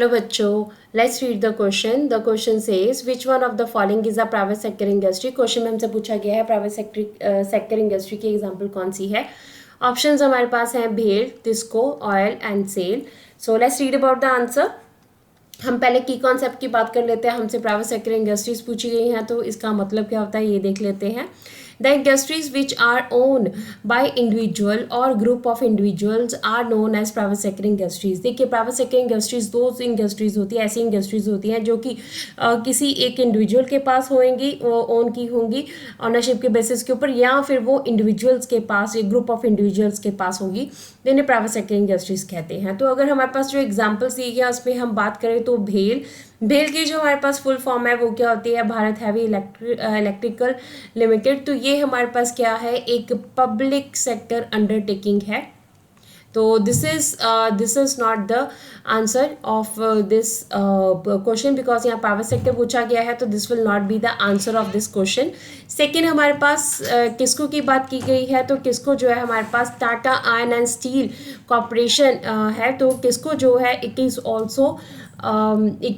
Hello बच्चों, let's read the question. The question says which one of the following is a private sector industry? Question में हमसे पूछा गया है private sector industry की example कौन सी है. ऑप्शंस हमारे पास हैं भेल, TISCO, oil and SAIL. So let's read about the answer. हम पहले की कॉन्सेप्ट की बात कर लेते हैं. हमसे प्राइवेट सेक्टर इंडस्ट्रीज पूछी गई हैं तो इसका मतलब क्या होता है ये देख लेते हैं. The industries which are owned by individual or group of individuals are known as private sector industries. देखिए प्राइवेट सेक्टर इंडस्ट्रीज दो इंडस्ट्रीज होती है, ऐसी इंडस्ट्रीज होती हैं जो कि किसी एक इंडिविजुअल के पास होंगी, वो ओन की होंगी ऑनरशिप के बेसिस के ऊपर, या फिर वो इंडिविजुअल्स के पास, एक ग्रुप ऑफ इंडिविजुअल्स के पास होगी, तो इन्हें प्राइवेट सेक्टर इंडस्ट्रीज कहते हैं. तो अगर हमारे पास जो एग्जाम्पल्स दी गया उसमें हम बात करें तो भेल की जो हमारे पास फुल फॉर्म है वो क्या होती है, भारत हैवी इलेक्ट्रिकल लिमिटेड. तो ये हमारे पास क्या है, एक पब्लिक सेक्टर अंडरटेकिंग है. तो this is not the answer of this question because यहाँ प्राइवेट सेक्टर पूछा गया है, तो this will not be the answer of this question. Second हमारे पास किस्को की बात की गई है. तो किस्को जो है हमारे पास Tata iron and steel corporation है. तो किस्को जो है it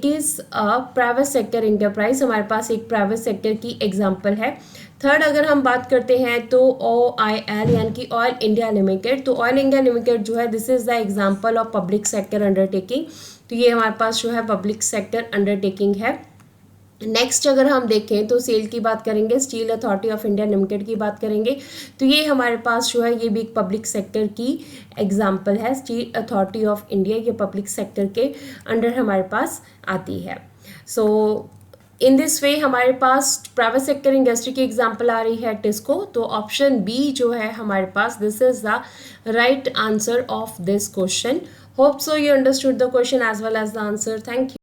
is a private sector enterprise, हमारे पास एक प्राइवेट सेक्टर की एग्जाम्पल है. थर्ड अगर हम बात करते हैं तो OIL यानी कि ऑयल इंडिया लिमिटेड. तो ऑयल इंडिया लिमिटेड जो है this is the example of public sector undertaking. तो ये हमारे पास जो है पब्लिक सेक्टर अंडरटेकिंग है. नेक्स्ट अगर हम देखें तो सेल की बात करेंगे, steel authority of India limited की बात करेंगे. तो ये हमारे पास जो है ये भी एक पब्लिक सेक्टर की एग्जांपल है. स्टील अथॉरिटी ऑफ इंडिया ये पब्लिक सेक्टर के अंडर हमारे पास आती है. सो इन दिस वे हमारे पास प्राइवेट सेक्टर इंडस्ट्री की एग्जांपल आ रही है टिस्को. तो ऑप्शन बी जो है हमारे पास this is the right answer of this question. Hope so you understood the question as well as the answer. Thank you.